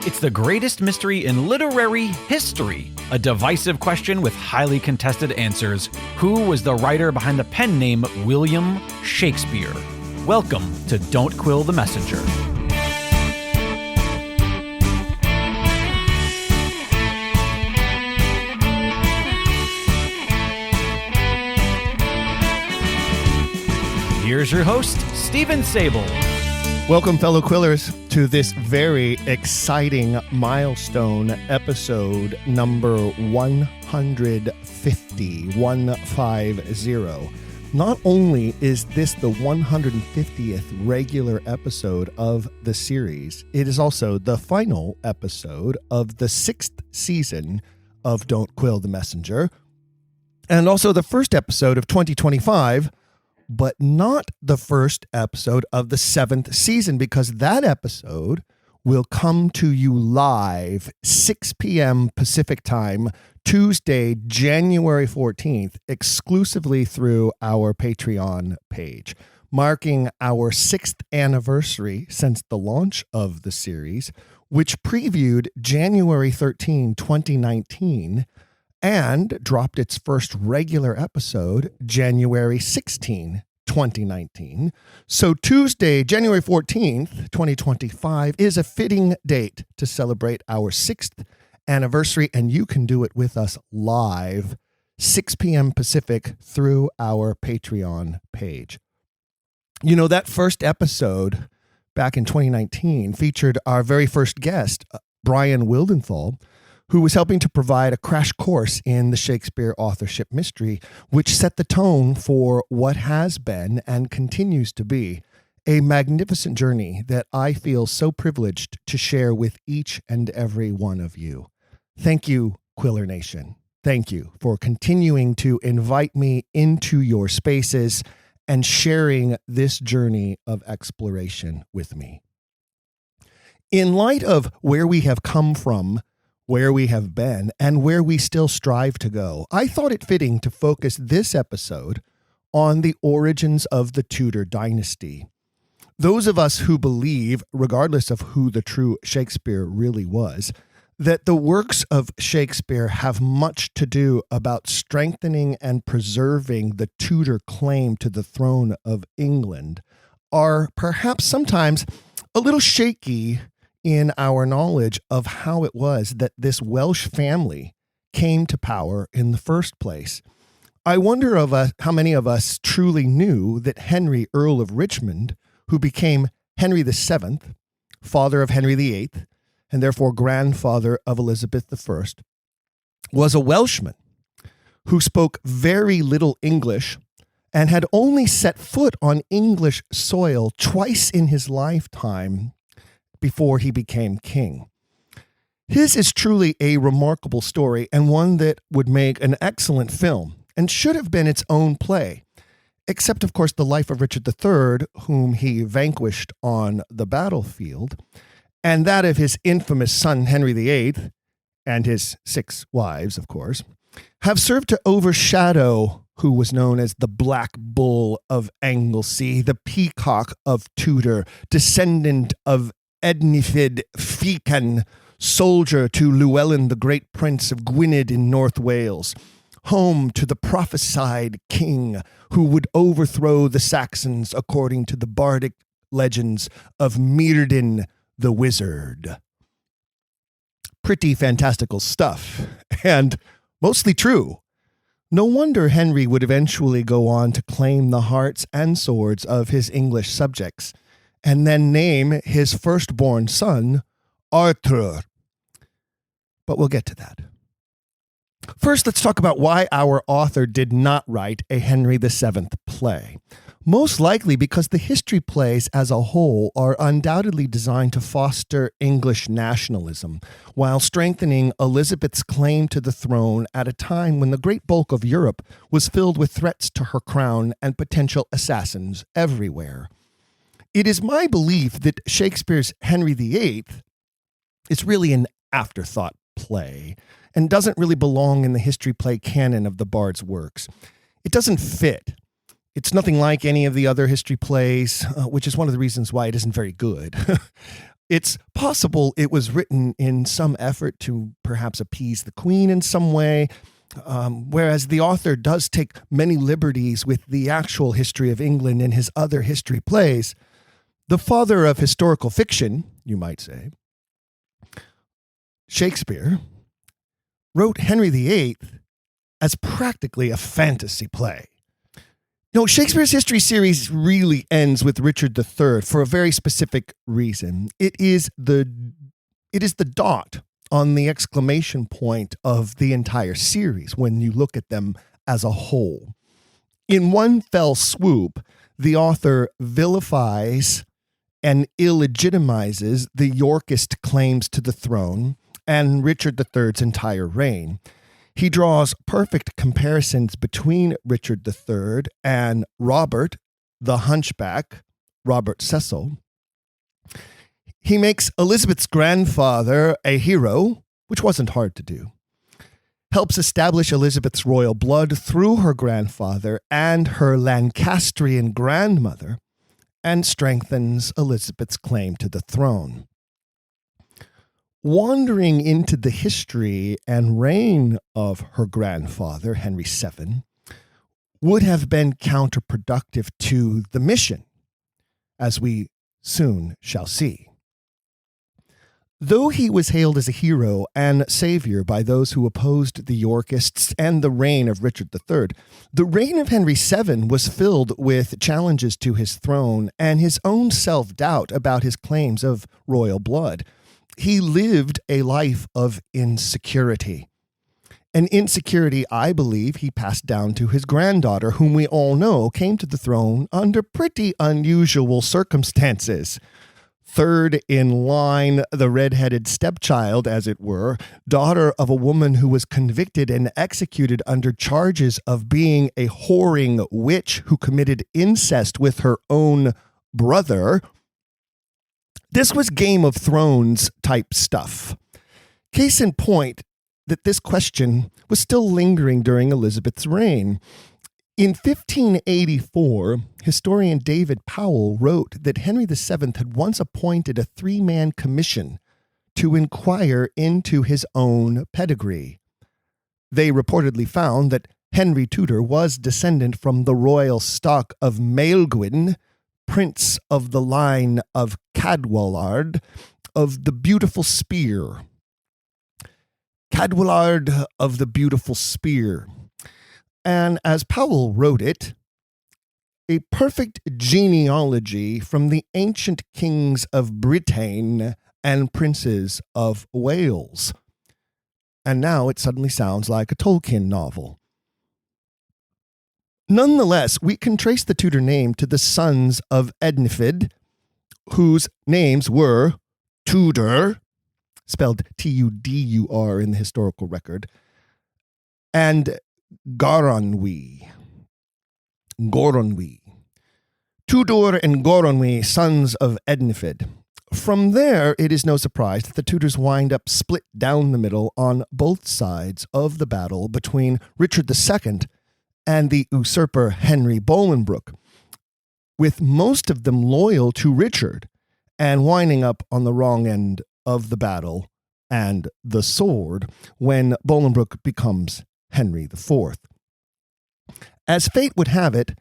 It's the greatest mystery in literary history. A divisive question with highly contested answers. Who was the writer behind the pen name William Shakespeare? Welcome to Don't Quill the Messenger. Here's your host, Stephen Sable. Welcome, fellow Quillers, to this very exciting milestone episode number 150. Not only is this the 150th regular episode of the series, it is also the final episode of the 6th season of Don't Quill the Messenger, and also the first episode of 2025, but not the first episode of the 7th season, because that episode will come to you live 6 p.m. Pacific time, Tuesday, January 14th, exclusively through our Patreon page, marking our 6th anniversary since the launch of the series, which previewed January 13, 2019, and dropped its first regular episode January 16, 2019. So Tuesday, January 14th, 2025 is a fitting date to celebrate our 6th anniversary, and you can do it with us live, 6 p.m. Pacific, through our Patreon page. You know, that first episode back in 2019 featured our very first guest, Brian Wildenthal, who was helping to provide a crash course in the Shakespeare authorship mystery, which set the tone for what has been and continues to be a magnificent journey that I feel so privileged to share with each and every one of you. Thank you, Quiller Nation. Thank you for continuing to invite me into your spaces and sharing this journey of exploration with me. In light of where we have come from, where we have been, and where we still strive to go, I thought it fitting to focus this episode on the origins of the Tudor dynasty. Those of us who believe, regardless of who the true Shakespeare really was, that the works of Shakespeare have much to do about strengthening and preserving the Tudor claim to the throne of England, are perhaps sometimes a little shaky in our knowledge of how it was that this Welsh family came to power in the first place. I wonder how many of us truly knew that Henry, Earl of Richmond, who became Henry VII, father of Henry VIII, and therefore grandfather of Elizabeth I, was a Welshman who spoke very little English and had only set foot on English soil twice in his lifetime before he became king. His is truly a remarkable story, and one that would make an excellent film and should have been its own play, except, of course, the life of Richard III, whom he vanquished on the battlefield, and that of his infamous son Henry VIII, and his 6 wives, of course, have served to overshadow who was known as the Black Bull of Anglesey, the Peacock of Tudor, descendant of Edmund Fican, soldier to Llewellyn, the great prince of Gwynedd in North Wales, home to the prophesied king who would overthrow the Saxons according to the bardic legends of Myrddin the Wizard. Pretty fantastical stuff, and mostly true. No wonder Henry would eventually go on to claim the hearts and swords of his English subjects, and then name his firstborn son Arthur. But we'll get to that. First, let's talk about why our author did not write a Henry VII play. Most likely because the history plays as a whole are undoubtedly designed to foster English nationalism, while strengthening Elizabeth's claim to the throne at a time when the great bulk of Europe was filled with threats to her crown and potential assassins everywhere. It is my belief that Shakespeare's Henry VIII is really an afterthought play and doesn't really belong in the history play canon of the Bard's works. It doesn't fit. It's nothing like any of the other history plays, which is one of the reasons why it isn't very good. It's possible it was written in some effort to perhaps appease the Queen in some way, whereas the author does take many liberties with the actual history of England in his other history plays. The father of historical fiction, you might say, Shakespeare, wrote Henry VIII as practically a fantasy play. No, Shakespeare's history series really ends with Richard III for a very specific reason. It is the dot on the exclamation point of the entire series when you look at them as a whole. In one fell swoop, the author vilifies and illegitimizes the Yorkist claims to the throne and Richard III's entire reign. He draws perfect comparisons between Richard III and Robert, the hunchback, Robert Cecil. He makes Elizabeth's grandfather a hero, which wasn't hard to do. Helps establish Elizabeth's royal blood through her grandfather and her Lancastrian grandmother, and strengthens Elizabeth's claim to the throne. Wandering into the history and reign of her grandfather, Henry VII, would have been counterproductive to the mission, as we soon shall see. Though he was hailed as a hero and savior by those who opposed the Yorkists and the reign of Richard III, the reign of Henry VII was filled with challenges to his throne and his own self-doubt about his claims of royal blood. He lived a life of insecurity. An insecurity, I believe, he passed down to his granddaughter, whom we all know came to the throne under pretty unusual circumstances. Third in line, the red-headed stepchild, as it were, daughter of a woman who was convicted and executed under charges of being a whoring witch who committed incest with her own brother. This was Game of Thrones type stuff. Case in point that this question was still lingering during Elizabeth's reign. In 1584, historian David Powell wrote that Henry VII had once appointed a 3-man commission to inquire into his own pedigree. They reportedly found that Henry Tudor was descendant from the royal stock of Maelgwyn, prince of the line of Cadwallader of the Beautiful Spear. Cadwallader of the Beautiful Spear. And as Powell wrote it, a perfect genealogy from the ancient kings of Britain and princes of Wales. And now it suddenly sounds like a Tolkien novel. Nonetheless, we can trace the Tudor name to the sons of Edmund, whose names were Tudor, spelled Tudur in the historical record, and Goronwy. Tudor and Goronwy, sons of Edmund. From there, it is no surprise that the Tudors wind up split down the middle on both sides of the battle between Richard II and the usurper Henry Bolingbroke, with most of them loyal to Richard and winding up on the wrong end of the battle and the sword when Bolingbroke becomes Henry IV. As fate would have it,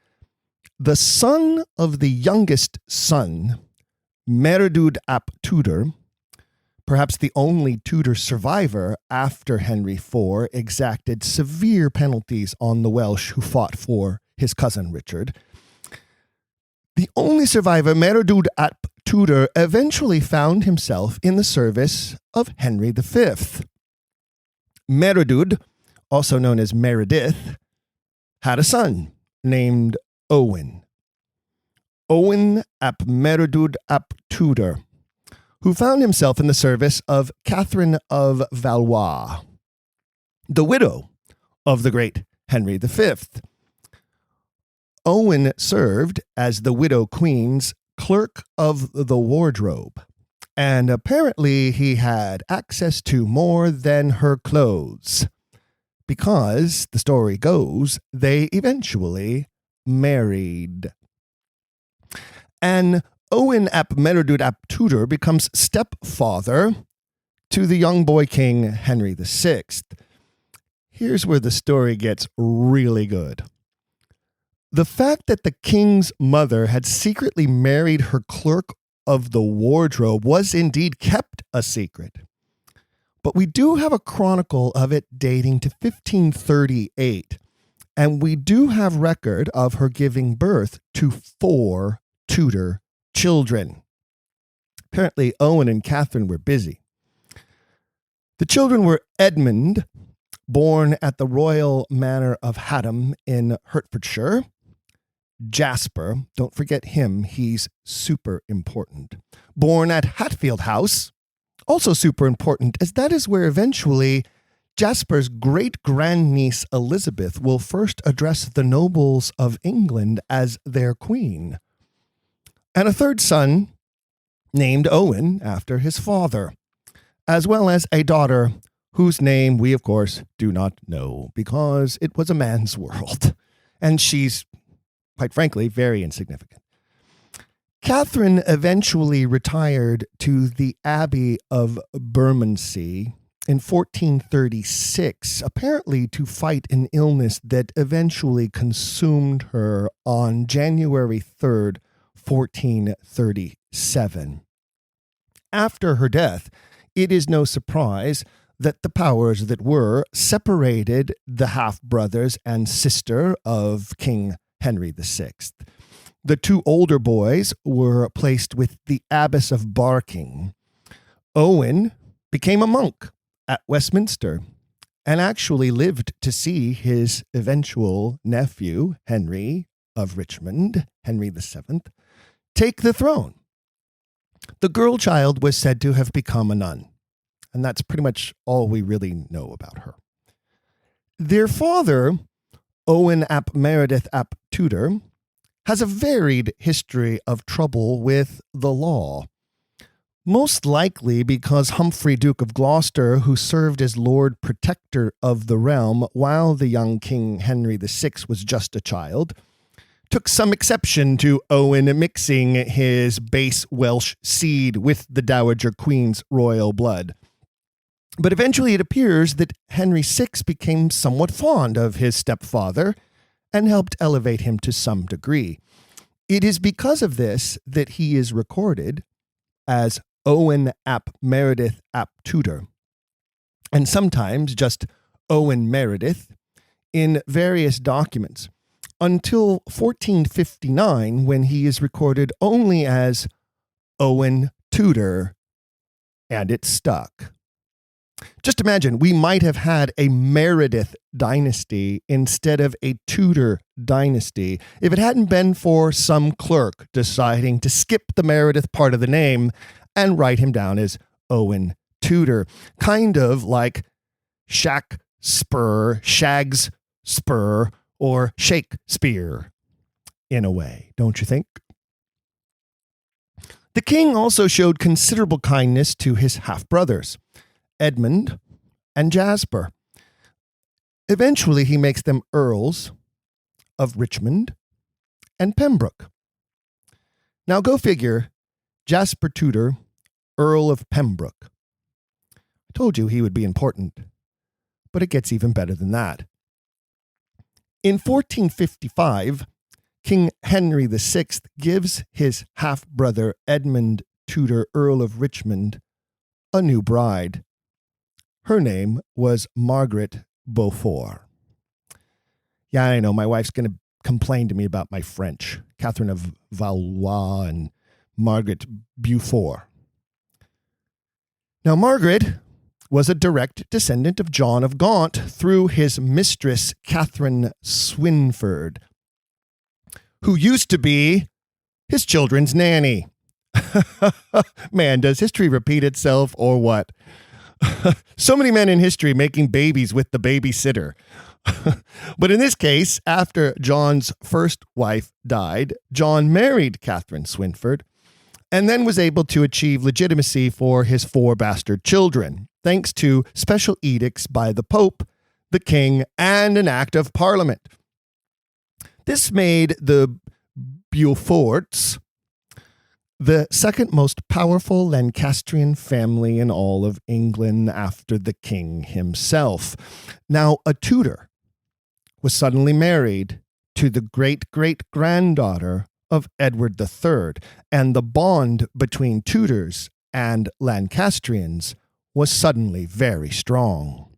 the son of the youngest son, Meredith ap Tudor, perhaps the only Tudor survivor after Henry IV, exacted severe penalties on the Welsh who fought for his cousin Richard. The only survivor, Meredith ap Tudor, eventually found himself in the service of Henry V. Meredith, also known as Meredith, had a son named Owen. Owen ap Meredith ap Tudor, who found himself in the service of Catherine of Valois, the widow of the great Henry V. Owen served as the widow queen's clerk of the wardrobe, and apparently he had access to more than her clothes, because, the story goes, they eventually married. And Owen ap Meredith ap Tudor becomes stepfather to the young boy king Henry VI. Here's where the story gets really good. The fact that the king's mother had secretly married her clerk of the wardrobe was indeed kept a secret. But we do have a chronicle of it dating to 1538, and we do have record of her giving birth to 4 Tudor children. Apparently, Owen and Catherine were busy. The children were Edmund, born at the royal manor of Haddam in Hertfordshire. Jasper, don't forget him, he's super important. Born at Hatfield House, also super important, as that is where eventually Jasper's great-grandniece Elizabeth will first address the nobles of England as their queen. And a third son named Owen after his father, as well as a daughter whose name we, of course, do not know because it was a man's world, and she's, quite frankly, very insignificant. Catherine eventually retired to the Abbey of Bermondsey in 1436, apparently to fight an illness that eventually consumed her on January 3rd, 1437. After her death, it is no surprise that the powers that were separated the half-brothers and sister of King Henry VI. The 2 older boys were placed with the Abbess of Barking. Owen became a monk at Westminster and actually lived to see his eventual nephew, Henry of Richmond, Henry VII, take the throne. The girl child was said to have become a nun, and that's pretty much all we really know about her. Their father, Owen ap Meredith ap Tudor, has a varied history of trouble with the law. Most likely because Humphrey, Duke of Gloucester, who served as Lord Protector of the realm while the young King Henry VI was just a child, took some exception to Owen mixing his base Welsh seed with the Dowager Queen's royal blood. But eventually it appears that Henry VI became somewhat fond of his stepfather and helped elevate him to some degree. It is because of this that he is recorded as Owen ap Meredith ap Tudor, and sometimes just Owen Meredith in various documents, until 1459 when he is recorded only as Owen Tudor, and it stuck. Just imagine, we might have had a Meredith dynasty instead of a Tudor dynasty if it hadn't been for some clerk deciding to skip the Meredith part of the name and write him down as Owen Tudor. Kind of like Shakespeare, Shags Spur, or Shakespeare, in a way, don't you think? The king also showed considerable kindness to his half-brothers, Edmund and Jasper. Eventually, he makes them earls of Richmond and Pembroke. Now, go figure, Jasper Tudor, Earl of Pembroke. I told you he would be important, but it gets even better than that. In 1455, King Henry VI gives his half-brother Edmund Tudor, Earl of Richmond, a new bride. Her name was Margaret Beaufort. Yeah, I know, my wife's going to complain to me about my French. Catherine of Valois and Margaret Beaufort. Now, Margaret was a direct descendant of John of Gaunt through his mistress, Catherine Swynford, who used to be his children's nanny. Man, does history repeat itself or what? So many men in history making babies with the babysitter. But in this case, after John's first wife died, John married Catherine Swynford and then was able to achieve legitimacy for his 4 bastard children, thanks to special edicts by the Pope, the King, and an act of Parliament. This made the Beauforts the second most powerful Lancastrian family in all of England after the king himself. Now, a Tudor was suddenly married to the great-great-granddaughter of Edward III, and the bond between Tudors and Lancastrians was suddenly very strong.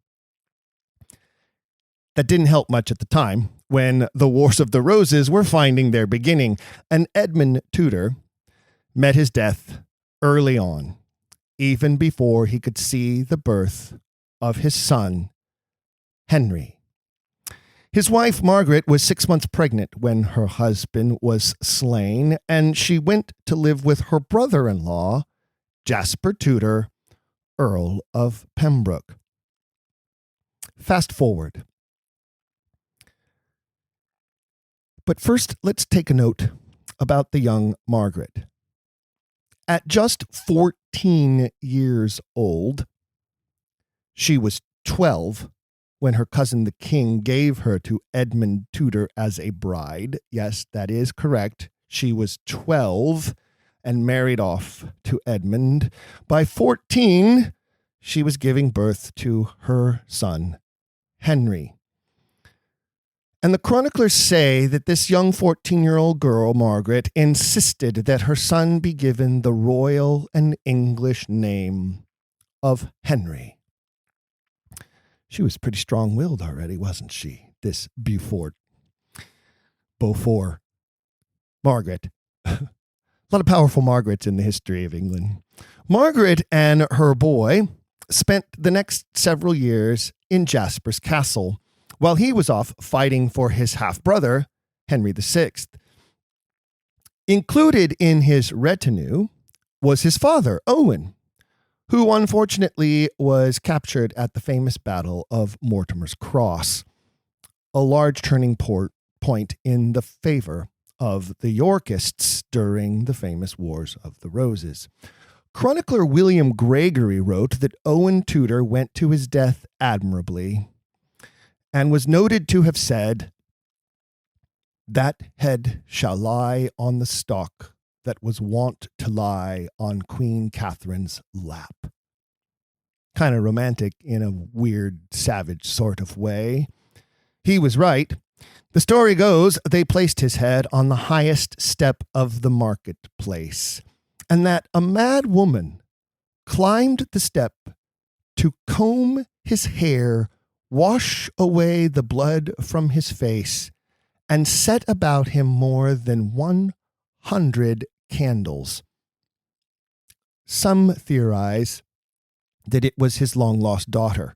That didn't help much at the time, when the Wars of the Roses were finding their beginning, and Edmund Tudor met his death early on, even before he could see the birth of his son, Henry. His wife, Margaret, was 6 months pregnant when her husband was slain, and she went to live with her brother-in-law, Jasper Tudor, Earl of Pembroke. Fast forward. But first, let's take a note about the young Margaret. At just 14 years old, she was 12 when her cousin the king gave her to Edmund Tudor as a bride. Yes, that is correct. She was 12 and married off to Edmund. By 14, she was giving birth to her son, Henry. And the chroniclers say that this young 14-year-old girl, Margaret, insisted that her son be given the royal and English name of Henry. She was pretty strong-willed already, wasn't she? This Beaufort Margaret. A lot of powerful Margarets in the history of England. Margaret and her boy spent the next several years in Jasper's castle, while he was off fighting for his half-brother, Henry VI. Included in his retinue was his father, Owen, who unfortunately was captured at the famous Battle of Mortimer's Cross, a large turning point in the favor of the Yorkists during the famous Wars of the Roses. Chronicler William Gregory wrote that Owen Tudor went to his death admirably, and was noted to have said, "That head shall lie on the stalk that was wont to lie on Queen Catherine's lap." Kind of romantic in a weird, savage sort of way. He was right. The story goes they placed his head on the highest step of the marketplace, and that a mad woman climbed the step to comb his hair, wash away the blood from his face, and set about him more than 100 candles. Some theorize that it was his long-lost daughter,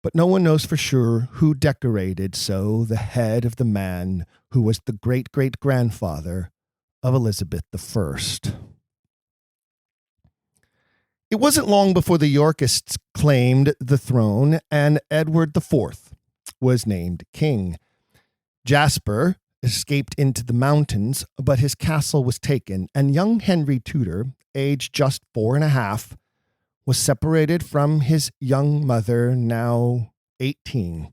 but no one knows for sure who decorated so the head of the man who was the great-great-grandfather of Elizabeth I. It wasn't long before the Yorkists claimed the throne, and Edward IV was named king. Jasper escaped into the mountains, but his castle was taken, and young Henry Tudor, aged just 4.5, was separated from his young mother, now 18,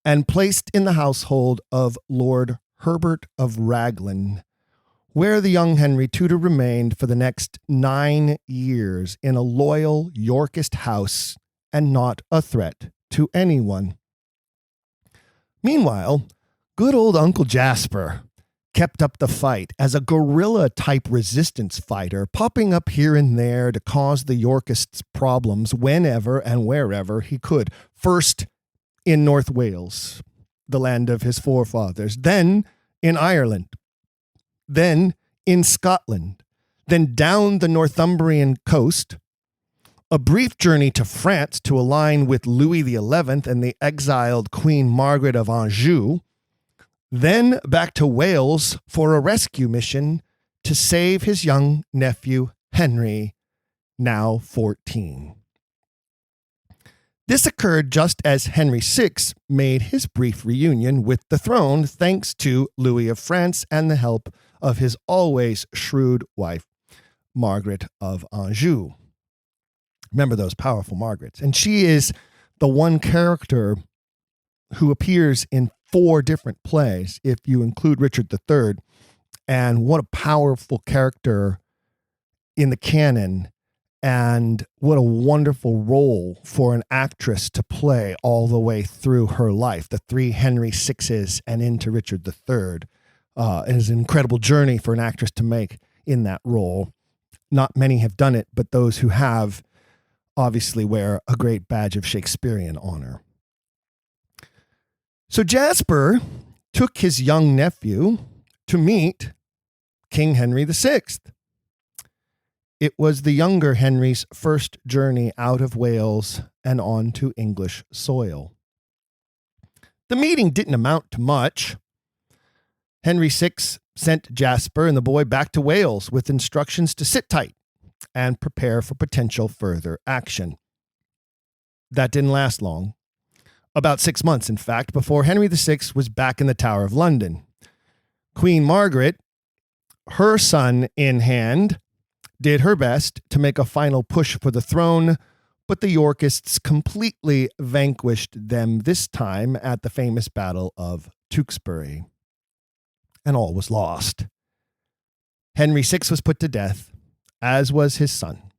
and placed in the household of Lord Herbert of Raglan, where the young Henry Tudor remained for the next 9 years in a loyal Yorkist house and not a threat to anyone. Meanwhile, good old Uncle Jasper kept up the fight as a guerrilla-type resistance fighter, popping up here and there to cause the Yorkists problems whenever and wherever he could. First in North Wales, the land of his forefathers, then in Ireland, then in Scotland, then down the Northumbrian coast, a brief journey to France to align with Louis XI and the exiled Queen Margaret of Anjou, then back to Wales for a rescue mission to save his young nephew Henry, now 14. This occurred just as Henry VI made his brief reunion with the throne thanks to Louis of France and the help of his always shrewd wife, Margaret of Anjou. Remember those powerful Margarets. And she is the one character who appears in 4 different plays, if you include Richard III. And what a powerful character in the canon, and what a wonderful role for an actress to play all the way through her life, the 3 Henry VIs and into Richard III. It is an incredible journey for an actress to make in that role. Not many have done it, but those who have obviously wear a great badge of Shakespearean honor. So Jasper took his young nephew to meet King Henry VI. It was the younger Henry's first journey out of Wales and onto English soil. The meeting didn't amount to much. Henry VI sent Jasper and the boy back to Wales with instructions to sit tight and prepare for potential further action. That didn't last long. About 6 months, in fact, before Henry VI was back in the Tower of London. Queen Margaret, her son in hand, did her best to make a final push for the throne, but the Yorkists completely vanquished them this time at the famous Battle of Tewkesbury. And all was lost. Henry VI was put to death, as was his son.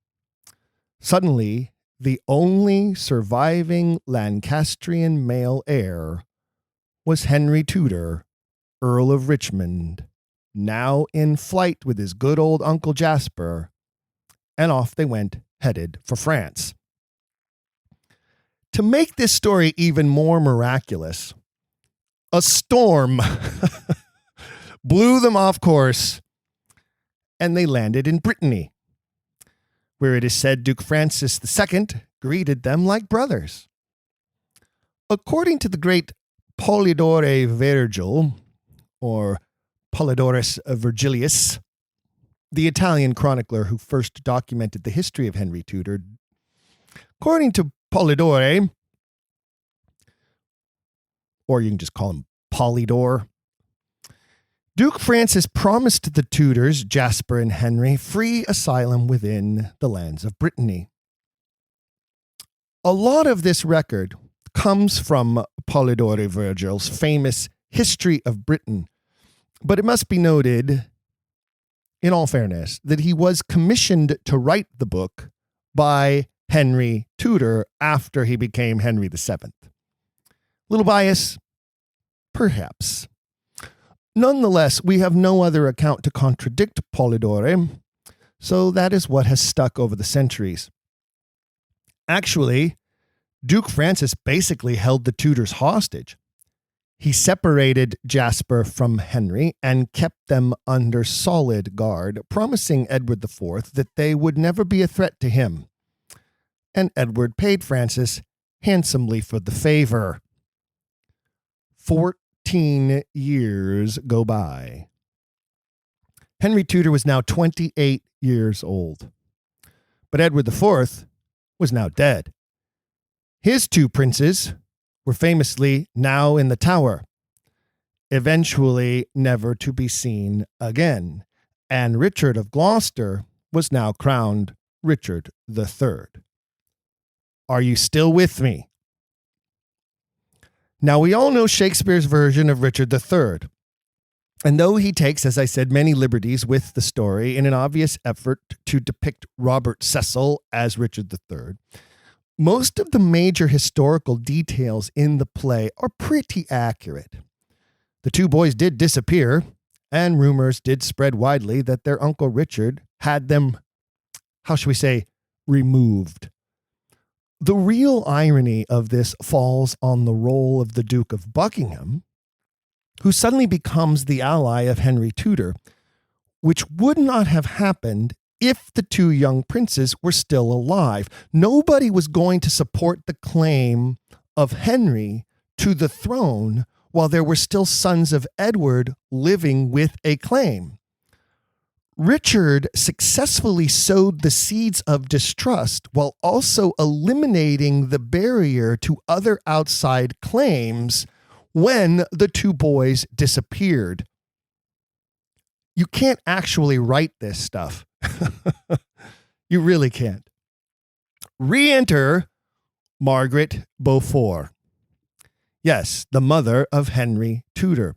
Suddenly, the only surviving Lancastrian male heir was Henry Tudor, Earl of Richmond, now in flight with his good old Uncle Jasper, and off they went, headed for France. To make this story even more miraculous, a storm blew them off course, and they landed in Brittany, where it is said Duke Francis II greeted them like brothers. According to the great Polydore Vergil, or Polydorus Virgilius, the Italian chronicler who first documented the history of Henry Tudor, according to Polydore, or you can just call him Polydor, Duke Francis promised the Tudors, Jasper and Henry, free asylum within the lands of Brittany. A lot of this record comes from Polydore Vergil's famous History of Britain, but it must be noted, in all fairness, that he was commissioned to write the book by Henry Tudor after he became Henry VII. Little bias? Perhaps. Nonetheless, we have no other account to contradict Polydore, so that is what has stuck over the centuries. Actually, Duke Francis basically held the Tudors hostage. He separated Jasper from Henry and kept them under solid guard, promising Edward IV that they would never be a threat to him. And Edward paid Francis handsomely for the favor. 14 years go by. Henry Tudor was now 28 years old, but Edward IV was now dead. His 2 princes were famously now in the Tower, eventually never to be seen again, and Richard of Gloucester was now crowned Richard III. Are you still with me? Now, we all know Shakespeare's version of Richard III, and though he takes, as I said, many liberties with the story in an obvious effort to depict Robert Cecil as Richard III, most of the major historical details in the play are pretty accurate. The 2 boys did disappear, and rumors did spread widely that their Uncle Richard had them, how shall we say, removed. The real irony of this falls on the role of the Duke of Buckingham, who suddenly becomes the ally of Henry Tudor, which would not have happened if the 2 young princes were still alive. Nobody was going to support the claim of Henry to the throne while there were still sons of Edward living with a claim. Richard successfully sowed the seeds of distrust while also eliminating the barrier to other outside claims when the 2 boys disappeared. You can't actually write this stuff. You really can't. Re-enter Margaret Beaufort. Yes, the mother of Henry Tudor.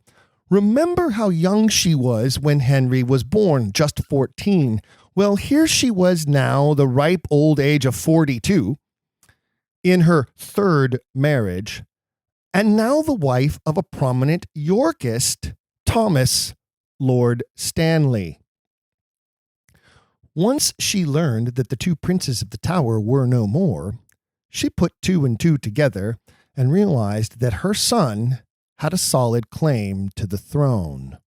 Remember how young she was when Henry was born, just 14, Well, here she was now, the ripe old age of 42, in her third marriage, and now the wife of a prominent Yorkist, Thomas, Lord Stanley. Once she learned that the two princes of the Tower were no more, she put two and two together and realized that her son had a solid claim to the throne.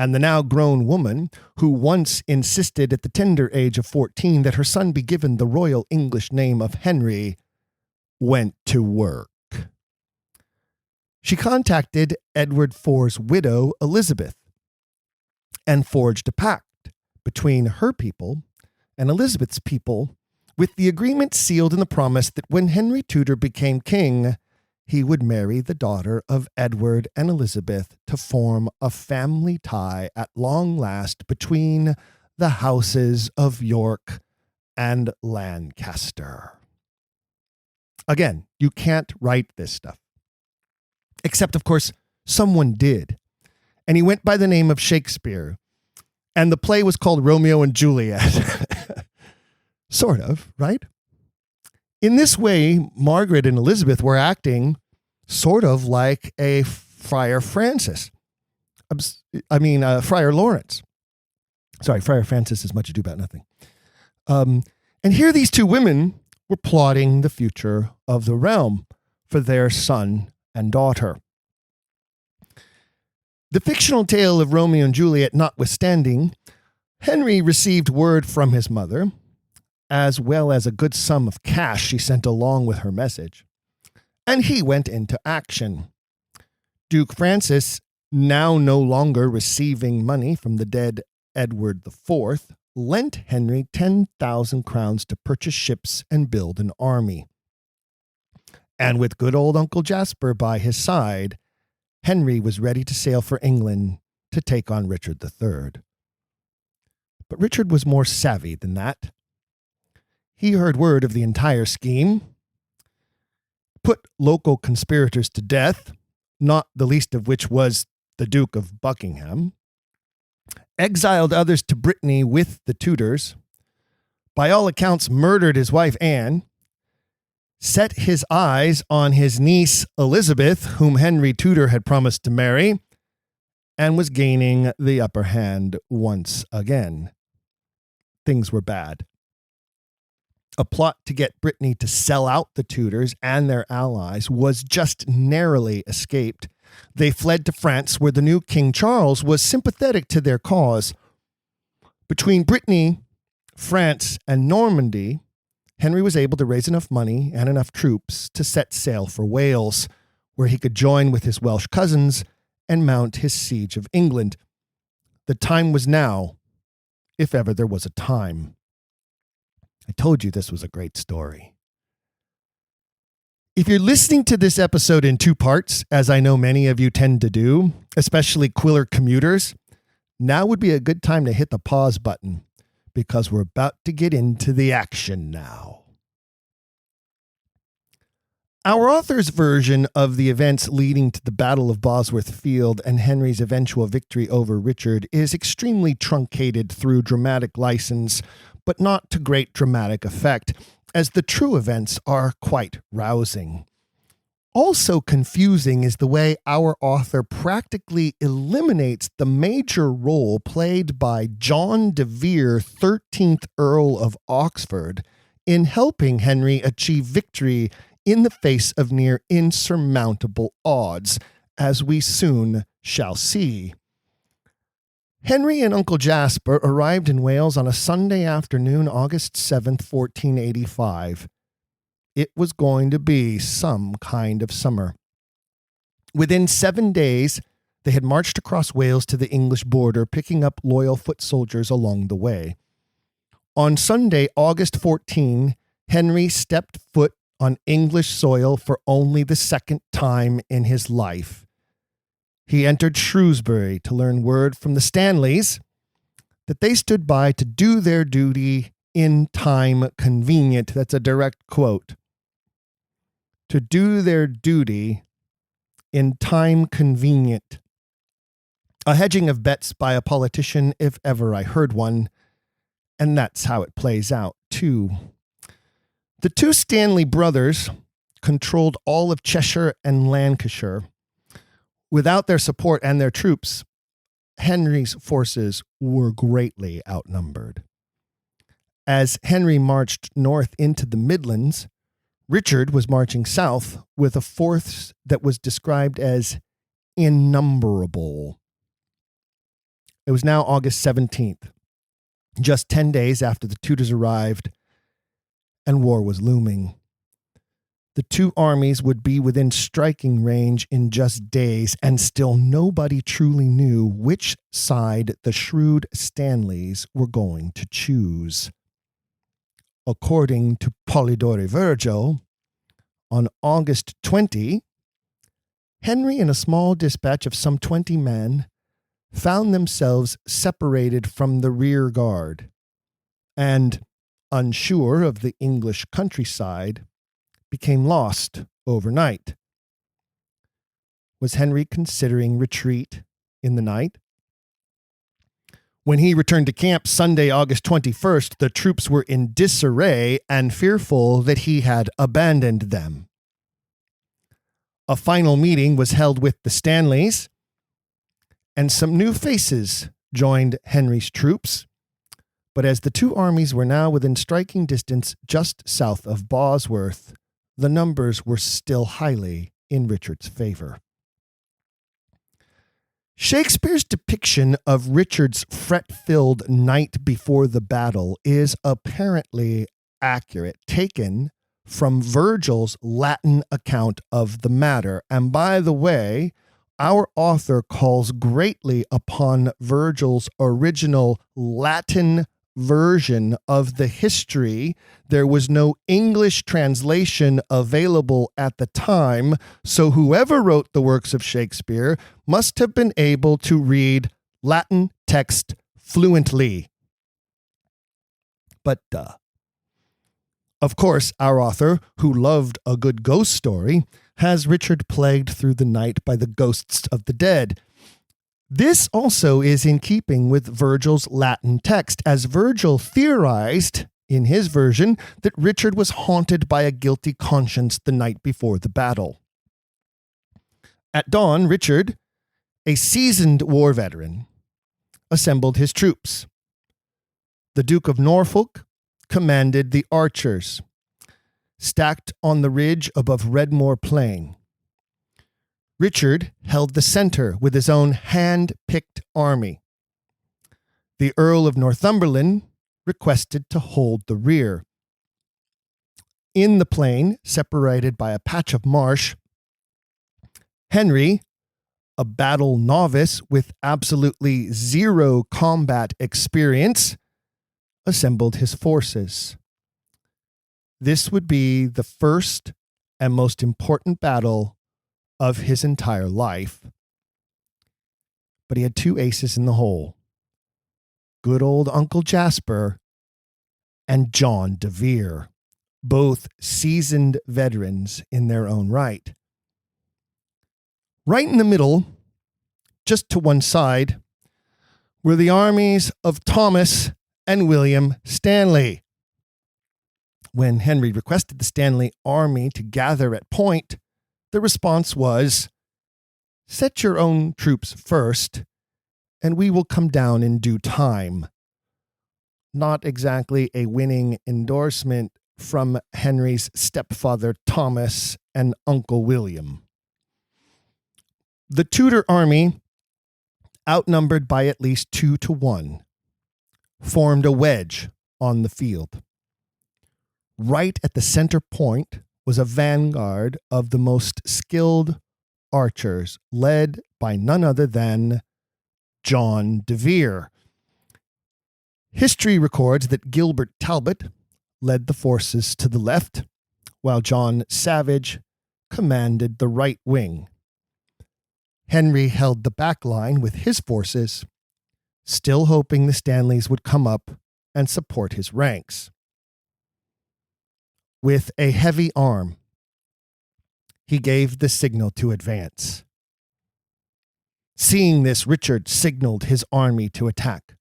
And the now grown woman, who once insisted at the tender age of 14 that her son be given the royal English name of Henry, went to work. She contacted Edward IV's widow, Elizabeth, and forged a pact between her people and Elizabeth's people, with the agreement sealed in the promise that when Henry Tudor became king, he would marry the daughter of Edward and Elizabeth to form a family tie at long last between the houses of York and Lancaster. Again, you can't write this stuff. Except, of course, someone did. And he went by the name of Shakespeare. And the play was called Romeo and Juliet. Sort of, right? In this way, Margaret and Elizabeth were acting sort of like a Friar Francis. Friar Lawrence. Sorry, Friar Francis is Much Ado About Nothing. And here these two women were plotting the future of the realm for their son and daughter. The fictional tale of Romeo and Juliet notwithstanding, Henry received word from his mother, as well as a good sum of cash she sent along with her message, and he went into action. Duke Francis, now no longer receiving money from the dead Edward IV, lent Henry 10,000 crowns to purchase ships and build an army. And with good old Uncle Jasper by his side, Henry was ready to sail for England to take on Richard III. But Richard was more savvy than that. He heard word of the entire scheme, put local conspirators to death, not the least of which was the Duke of Buckingham, exiled others to Brittany with the Tudors, by all accounts murdered his wife Anne, set his eyes on his niece Elizabeth, whom Henry Tudor had promised to marry, and was gaining the upper hand once again. Things were bad. A plot to get Brittany to sell out the Tudors and their allies was just narrowly escaped. They fled to France, where the new King Charles was sympathetic to their cause. Between Brittany, France, and Normandy, Henry was able to raise enough money and enough troops to set sail for Wales, where he could join with his Welsh cousins and mount his siege of England. The time was now, if ever there was a time. I told you this was a great story. If you're listening to this episode in two parts, as I know many of you tend to do, especially Quiller commuters, now would be a good time to hit the pause button, because we're about to get into the action now. Our author's version of the events leading to the Battle of Bosworth Field and Henry's eventual victory over Richard is extremely truncated through dramatic license, but not to great dramatic effect, as the true events are quite rousing. Also confusing is the way our author practically eliminates the major role played by John de Vere, 13th Earl of Oxford, in helping Henry achieve victory in the face of near insurmountable odds, as we soon shall see. Henry and Uncle Jasper arrived in Wales on a Sunday afternoon, August 7th, 1485. It was going to be some kind of summer. Within 7 days, they had marched across Wales to the English border, picking up loyal foot soldiers along the way. On Sunday, August 14, Henry stepped foot on English soil for only the second time in his life. He entered Shrewsbury to learn word from the Stanleys that they stood by to do their duty in time convenient. That's a direct quote. To do their duty in time convenient. A hedging of bets by a politician, if ever I heard one. And that's how it plays out, too. The two Stanley brothers controlled all of Cheshire and Lancashire. Without their support and their troops, Henry's forces were greatly outnumbered. As Henry marched north into the Midlands, Richard was marching south with a force that was described as innumerable. It was now August 17th, just 10 days after the Tudors arrived, and war was looming. The two armies would be within striking range in just days, and still nobody truly knew which side the shrewd Stanleys were going to choose. According to Polydore Virgil, on August 20, Henry and a small dispatch of some 20 men found themselves separated from the rear guard, and, unsure of the English countryside, became lost overnight. Was Henry considering retreat in the night? When he returned to camp Sunday, August 21st, the troops were in disarray and fearful that he had abandoned them. A final meeting was held with the Stanleys, and some new faces joined Henry's troops. But as the two armies were now within striking distance just south of Bosworth, the numbers were still highly in Richard's favor. Shakespeare's depiction of Richard's fret-filled night before the battle is apparently accurate, taken from Virgil's Latin account of the matter. And by the way, our author calls greatly upon Virgil's original Latin version of the history. There was no English translation available at the time, so whoever wrote the works of Shakespeare must have been able to read Latin text fluently. But of course, our author, who loved a good ghost story, has Richard plagued through the night by the ghosts of the dead. This also is in keeping with Virgil's Latin text, as Virgil theorized in his version that Richard was haunted by a guilty conscience the night before the battle. At dawn, Richard, a seasoned war veteran, assembled his troops. The Duke of Norfolk commanded the archers, stacked on the ridge above Redmoor Plain. Richard held the center with his own hand-picked army. The Earl of Northumberland requested to hold the rear. In the plain, separated by a patch of marsh, Henry, a battle novice with absolutely zero combat experience, assembled his forces. This would be the first and most important battle of his entire life. But he had two aces in the hole. Good old Uncle Jasper and John de Vere, both seasoned veterans in their own right. Right in the middle, just to one side, were the armies of Thomas and William Stanley. When Henry requested the Stanley army to gather at Point, the response was, "Set your own troops first, and we will come down in due time." Not exactly a winning endorsement from Henry's stepfather Thomas and Uncle William. The Tudor army, outnumbered by at least 2-1, formed a wedge on the field. Right at the center point was a vanguard of the most skilled archers, led by none other than John de Vere. History records that Gilbert Talbot led the forces to the left, while John Savage commanded the right wing. Henry held the back line with his forces, still hoping the Stanleys would come up and support his ranks. With a heavy arm, he gave the signal to advance. Seeing this, Richard signaled his army to attack.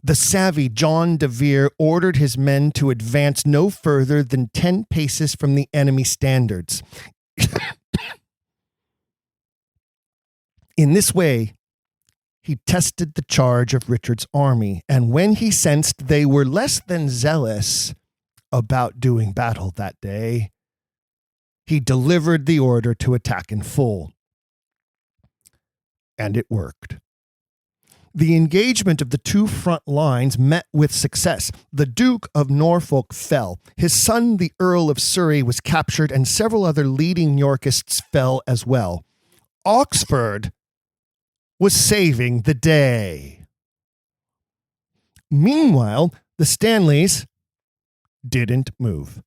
The savvy John de Vere ordered his men to advance no further than 10 paces from the enemy standards. In this way, he tested the charge of Richard's army, and when he sensed they were less than zealous about doing battle that day, he delivered the order to attack in full. And it worked. The engagement of the two front lines met with success. The Duke of Norfolk fell. His son, the Earl of Surrey, was captured, and several other leading Yorkists fell as well. Oxford was saving the day. Meanwhile, the Stanleys didn't move.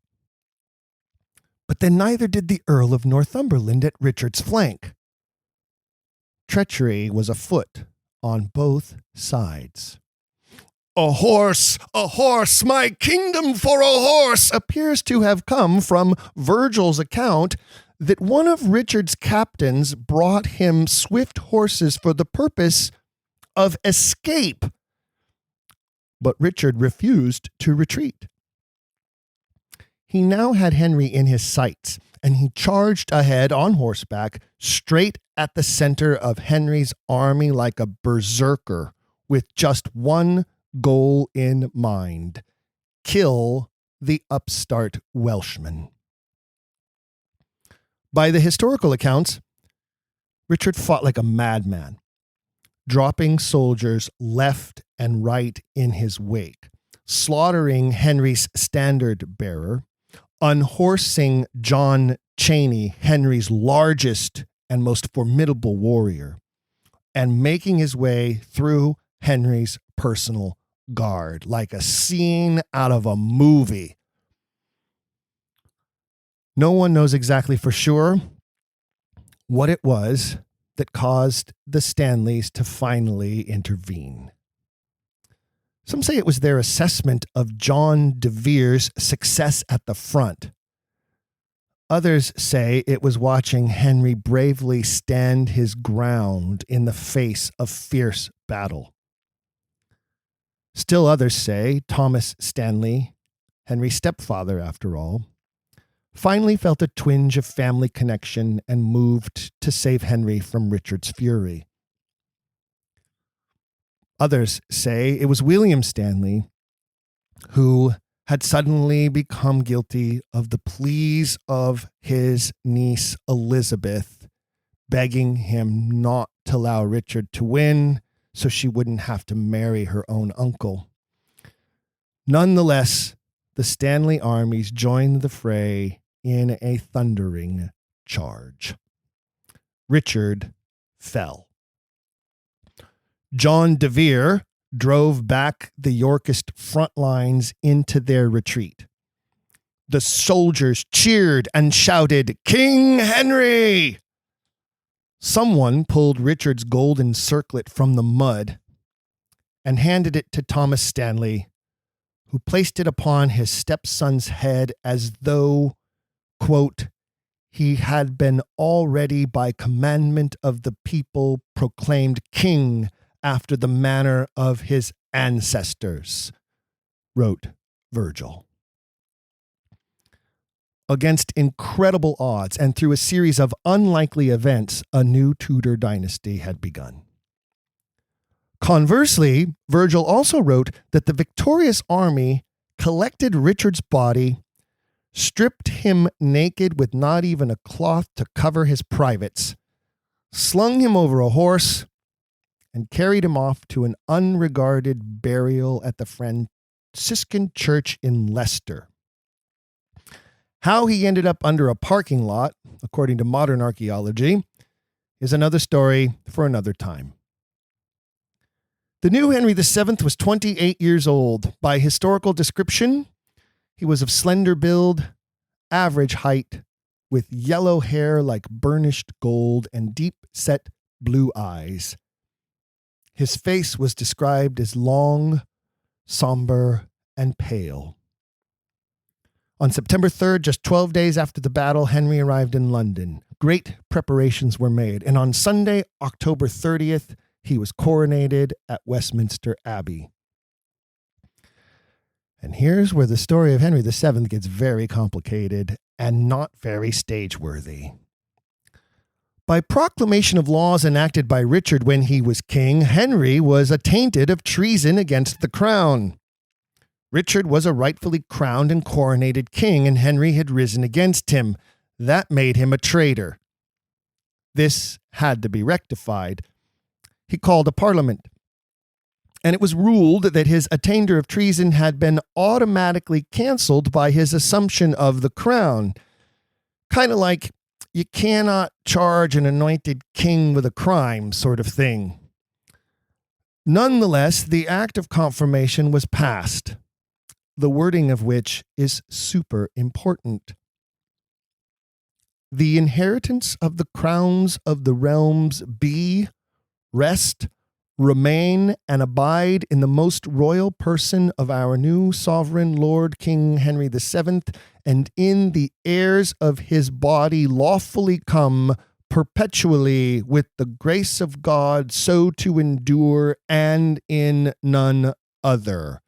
But then neither did the Earl of Northumberland at Richard's flank. Treachery was afoot on both sides. A horse, my kingdom for a horse, appears to have come from Virgil's account that one of Richard's captains brought him swift horses for the purpose of escape. But Richard refused to retreat. He now had Henry in his sights, and he charged ahead on horseback, straight at the center of Henry's army like a berserker, with just one goal in mind: kill the upstart Welshman. By the historical accounts, Richard fought like a madman, dropping soldiers left and right in his wake, slaughtering Henry's standard bearer, unhorsing John Cheney, Henry's largest and most formidable warrior, and making his way through Henry's personal guard like a scene out of a movie. No one knows exactly for sure what it was that caused the Stanleys to finally intervene. Some say it was their assessment of John de Vere's success at the front. Others say it was watching Henry bravely stand his ground in the face of fierce battle. Still others say Thomas Stanley, Henry's stepfather after all, finally felt a twinge of family connection and moved to save Henry from Richard's fury. Others say it was William Stanley who had suddenly become guilty of the pleas of his niece Elizabeth, begging him not to allow Richard to win so she wouldn't have to marry her own uncle. Nonetheless, the Stanley armies joined the fray in a thundering charge. Richard fell. John de Vere drove back the Yorkist front lines into their retreat. The soldiers cheered and shouted, "King Henry!" Someone pulled Richard's golden circlet from the mud and handed it to Thomas Stanley, who placed it upon his stepson's head as though, quote, he had been already by commandment of the people proclaimed king after the manner of his ancestors, wrote Virgil. Against incredible odds and through a series of unlikely events, a new Tudor dynasty had begun. Conversely, Virgil also wrote that the victorious army collected Richard's body, stripped him naked with not even a cloth to cover his privates, slung him over a horse, and carried him off to an unregarded burial at the Franciscan church in Leicester. How he ended up under a parking lot, according to modern archaeology, is another story for another time. The new Henry VII was 28 years old. By historical description, he was of slender build, average height, with yellow hair like burnished gold and deep-set blue eyes. His face was described as long, somber, and pale. On September 3rd, just 12 days after the battle, Henry arrived in London. Great preparations were made, and on Sunday, October 30th, he was coronated at Westminster Abbey. And here's where the story of Henry VII gets very complicated and not very stage-worthy. By proclamation of laws enacted by Richard when he was king, Henry was attainted of treason against the crown. Richard was a rightfully crowned and coronated king, and Henry had risen against him. That made him a traitor. This had to be rectified. He called a parliament, and it was ruled that his attainder of treason had been automatically cancelled by his assumption of the crown. Kind of like, you cannot charge an anointed king with a crime sort of thing. Nonetheless, the act of confirmation was passed, the wording of which is super important. The inheritance of the crowns of the realms be, rest, remain, and abide in the most royal person of our new sovereign Lord King Henry VII, and in the heirs of his body lawfully come perpetually with the grace of God so to endure, and in none other.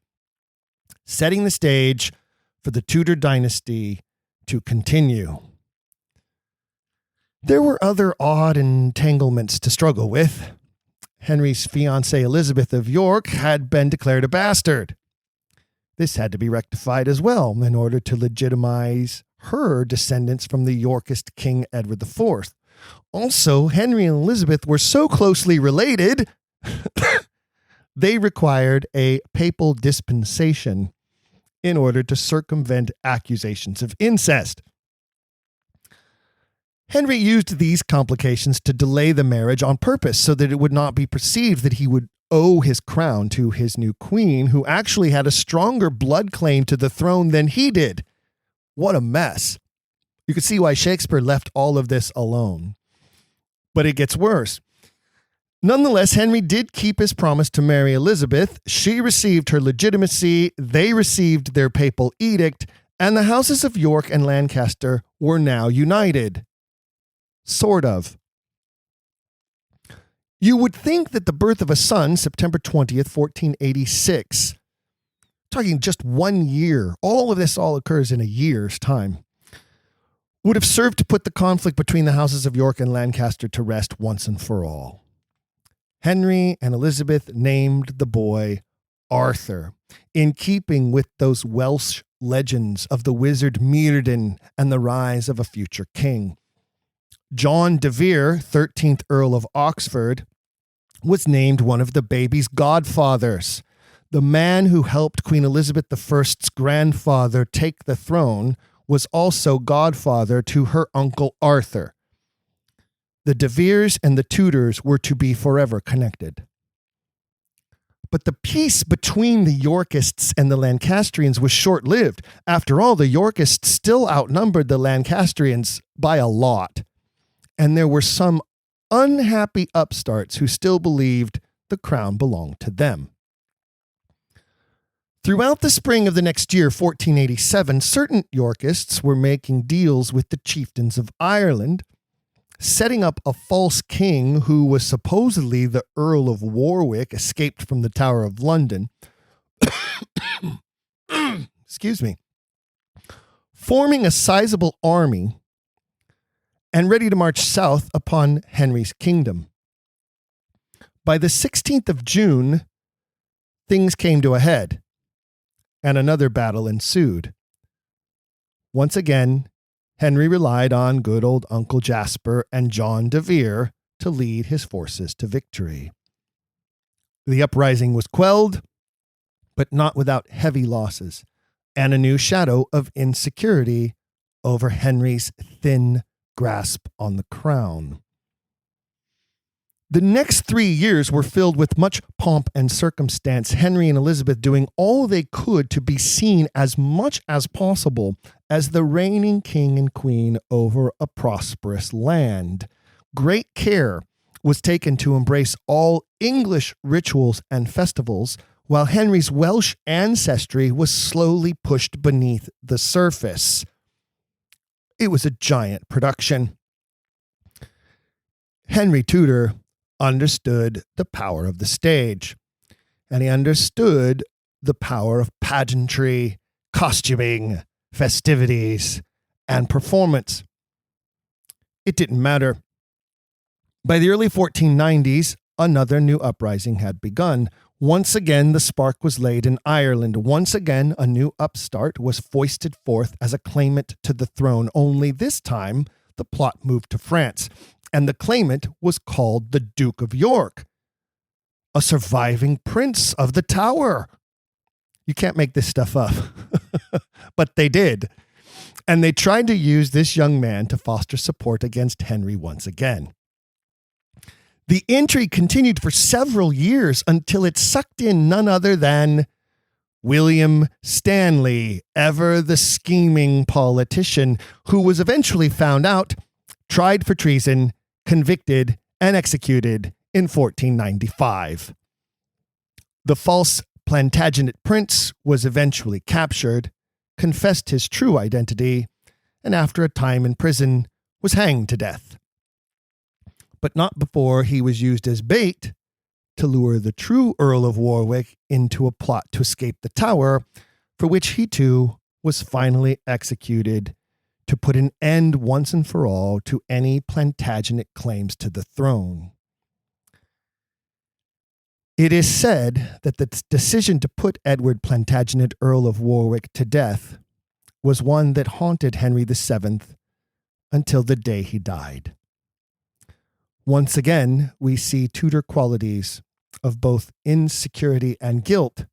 Setting the stage for the Tudor dynasty to continue. There were other odd entanglements to struggle with. Henry's fiancée Elizabeth of York had been declared a bastard. This had to be rectified as well in order to legitimize her descendants from the Yorkist King Edward IV. Also, Henry and Elizabeth were so closely related, they required a papal dispensation in order to circumvent accusations of incest. Henry used these complications to delay the marriage on purpose so that it would not be perceived that he would owe his crown to his new queen, who actually had a stronger blood claim to the throne than he did. What a mess. You can see why Shakespeare left all of this alone. But it gets worse. Nonetheless, Henry did keep his promise to marry Elizabeth. She received her legitimacy, they received their papal edict, and the houses of York and Lancaster were now united. Sort of. You would think that the birth of a son, September 20th, 1486, talking just 1 year, all of this all occurs in a year's time, would have served to put the conflict between the houses of York and Lancaster to rest once and for all. Henry and Elizabeth named the boy Arthur, in keeping with those Welsh legends of the wizard Myrddin and the rise of a future king. John de Vere, 13th Earl of Oxford, was named one of the baby's godfathers. The man who helped Queen Elizabeth I's grandfather take the throne was also godfather to her uncle Arthur. The de Veres and the Tudors were to be forever connected. But the peace between the Yorkists and the Lancastrians was short-lived. After all, the Yorkists still outnumbered the Lancastrians by a lot. And there were some unhappy upstarts who still believed the crown belonged to them. Throughout the spring of the next year, 1487, certain Yorkists were making deals with the chieftains of Ireland, setting up a false king who was supposedly the Earl of Warwick, escaped from the Tower of London. Excuse me. Forming a sizable army and ready to march south upon Henry's kingdom. By the 16th of June, things came to a head, and another battle ensued. Once again, Henry relied on good old Uncle Jasper and John de Vere to lead his forces to victory. The uprising was quelled, but not without heavy losses, and a new shadow of insecurity over Henry's thin grasp on the crown. The next 3 years were filled with much pomp and circumstance, Henry and Elizabeth doing all they could to be seen as much as possible as the reigning king and queen over a prosperous land. Great care was taken to embrace all English rituals and festivals, while Henry's Welsh ancestry was slowly pushed beneath the surface. It was a giant production. Henry Tudor understood the power of the stage, and he understood the power of pageantry, costuming, festivities, and performance. It didn't matter. By the early 1490s, another new uprising had begun. Once again, the spark was laid in Ireland. Once again, a new upstart was foisted forth as a claimant to the throne. Only this time, the plot moved to France, and the claimant was called the Duke of York, a surviving prince of the Tower. You can't make this stuff up, but they did. And they tried to use this young man to foster support against Henry once again. The intrigue continued for several years until it sucked in none other than William Stanley, ever the scheming politician, who was eventually found out, tried for treason, convicted, and executed in 1495. The false Plantagenet prince was eventually captured, confessed his true identity, and after a time in prison was hanged to death. But not before he was used as bait to lure the true Earl of Warwick into a plot to escape the Tower, for which he too was finally executed to put an end once and for all to any Plantagenet claims to the throne. It is said that the decision to put Edward Plantagenet, Earl of Warwick, to death was one that haunted Henry VII until the day he died. Once again, we see Tudor qualities of both insecurity and guilt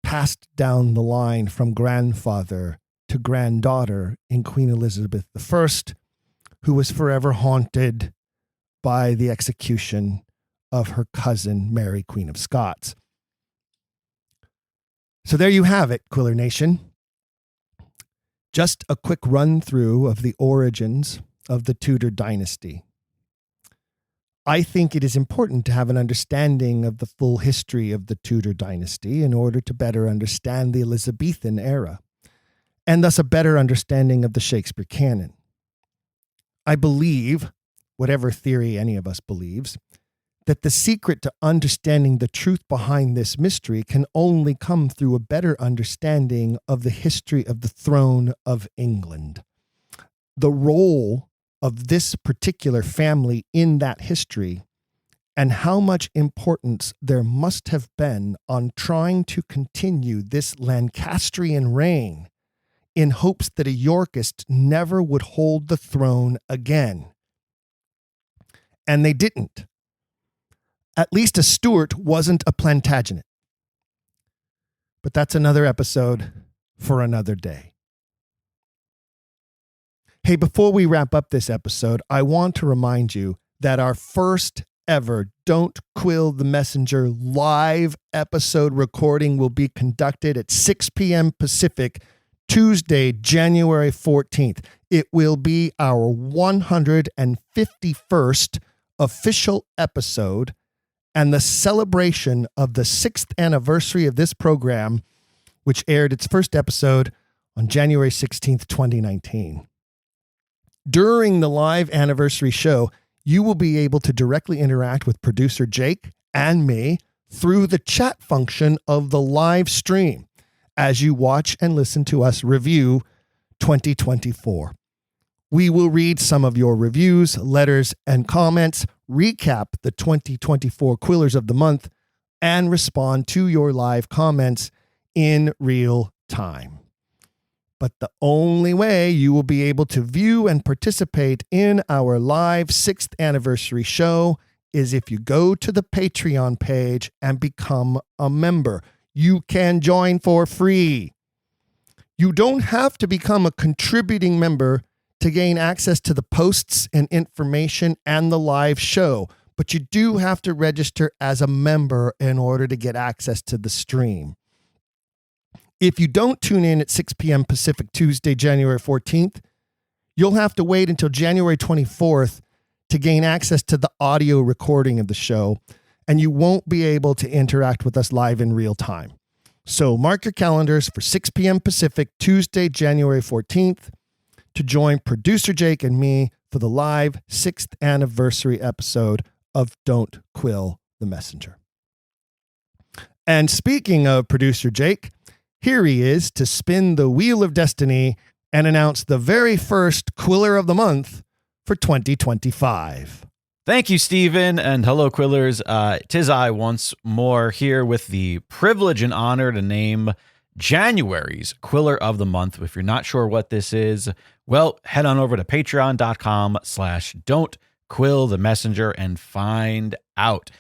passed down the line from grandfather to granddaughter in Queen Elizabeth I, who was forever haunted by the execution of her cousin, Mary, Queen of Scots. So there you have it, Quiller Nation. Just a quick run through of the origins of the Tudor dynasty. I think it is important to have an understanding of the full history of the Tudor dynasty in order to better understand the Elizabethan era, and thus a better understanding of the Shakespeare canon. I believe, whatever theory any of us believes, that the secret to understanding the truth behind this mystery can only come through a better understanding of the history of the throne of England. The role of this particular family in that history, and how much importance there must have been on trying to continue this Lancastrian reign in hopes that a Yorkist never would hold the throne again. And they didn't. At least a Stuart wasn't a Plantagenet. But that's another episode for another day. Hey, before we wrap up this episode, I want to remind you that our first ever Don't Quill the Messenger live episode recording will be conducted at 6 p.m. Pacific, Tuesday, January 14th. It will be our 151st official episode and the celebration of the 6th anniversary of this program, which aired its first episode on January 16th, 2019. During the live anniversary show, you will be able to directly interact with producer Jake and me through the chat function of the live stream as you watch and listen to us review 2024. We will read some of your reviews, letters, and comments, recap the 2024 Quillers of the Month, and respond to your live comments in real time. But the only way you will be able to view and participate in our live 6th anniversary show is if you go to the Patreon page and become a member. You can join for free. You don't have to become a contributing member to gain access to the posts and information and the live show, but you do have to register as a member in order to get access to the stream. If you don't tune in at 6 p.m. Pacific, Tuesday, January 14th, you'll have to wait until January 24th to gain access to the audio recording of the show, and you won't be able to interact with us live in real time. So mark your calendars for 6 p.m. Pacific, Tuesday, January 14th, to join producer Jake and me for the live 6th anniversary episode of Don't Quill the Messenger. And speaking of producer Jake, here he is to spin the wheel of destiny and announce the very first Quiller of the Month for 2025. Thank you, Stephen, and hello, Quillers. 'Tis I once more here with the privilege and honor to name January's Quiller of the Month. If you're not sure what this is, well, head on over to patreon.com/don'tquillthemessenger and find out.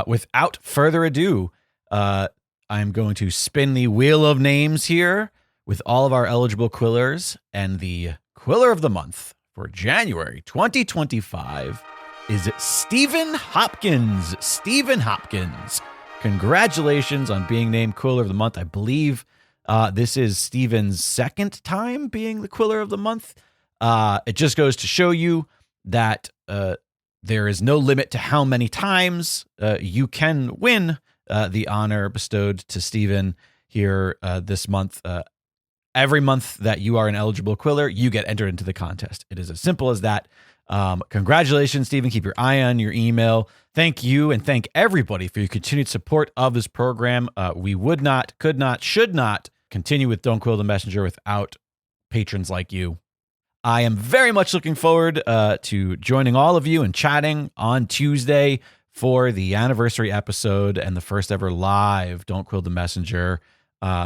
Without further ado, I'm going to spin the wheel of names here with all of our eligible Quillers, and the Quiller of the Month for January 2025 is Stephen Hopkins. Stephen Hopkins. Congratulations on being named Quiller of the Month. I believe this is Stephen's second time being the Quiller of the Month. It just goes to show you that there is no limit to how many times you can win the honor bestowed to Stephen here this month. Every month that you are an eligible Quiller, you get entered into the contest. It is as simple as that. Congratulations, Stephen. Keep your eye on your email. Thank you and thank everybody for your continued support of this program. We would not, could not, should not continue with Don't Quill the Messenger without patrons like you. I am very much looking forward to joining all of you and chatting on Tuesday for the anniversary episode and the first ever live Don't Quill the Messenger.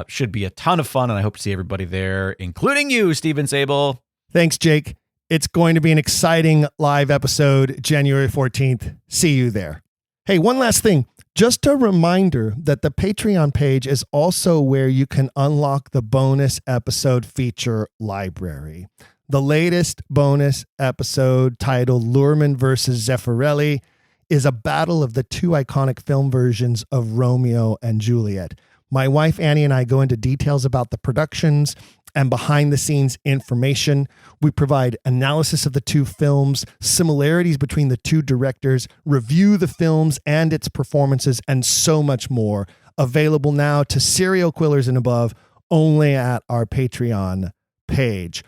Should be a ton of fun, and I hope to see everybody there, including you, Stephen Sable. Thanks, Jake. It's going to be an exciting live episode, January 14th. See you there. Hey, one last thing. Just a reminder that the Patreon page is also where you can unlock the bonus episode feature library. The latest bonus episode, titled Luhrmann versus Zeffirelli, is a battle of the two iconic film versions of Romeo and Juliet. My wife, Annie, and I go into details about the productions and behind-the-scenes information. We provide analysis of the two films, similarities between the two directors, review the films and its performances, and so much more. Available now to serial Quillers and above, only at our Patreon page.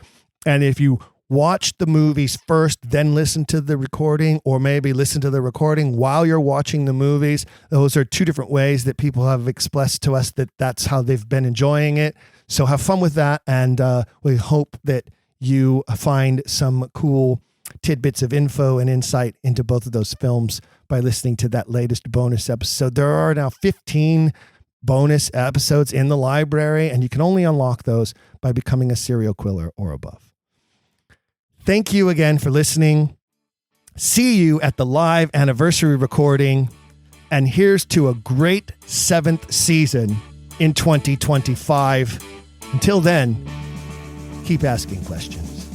And if you watch the movies first, then listen to the recording, or maybe listen to the recording while you're watching the movies, those are two different ways that people have expressed to us that that's how they've been enjoying it. So have fun with that, and we hope that you find some cool tidbits of info and insight into both of those films by listening to that latest bonus episode. There are now 15 bonus episodes in the library, and you can only unlock those by becoming a serial Quiller or above. Thank you again for listening. See you at the live anniversary recording, and here's to a great 7th season in 2025. Until then, keep asking questions.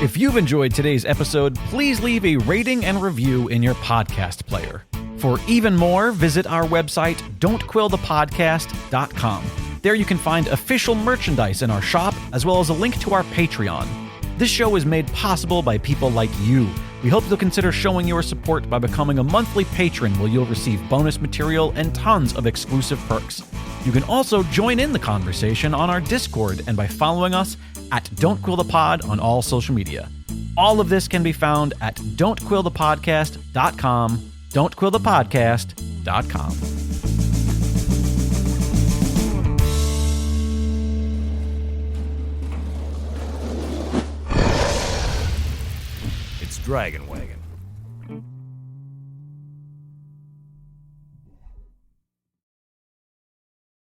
If you've enjoyed today's episode, please leave a rating and review in your podcast player. For even more, visit our website, don'tquillthepodcast.com. There you can find official merchandise in our shop, as well as a link to our Patreon. This show is made possible by people like you. We hope you'll consider showing your support by becoming a monthly patron, where you'll receive bonus material and tons of exclusive perks. You can also join in the conversation on our Discord and by following us at Don't Quill the Pod on all social media. All of this can be found at don'tquillthepodcast.com, don'tquillthepodcast.com. It's Dragon Wagon.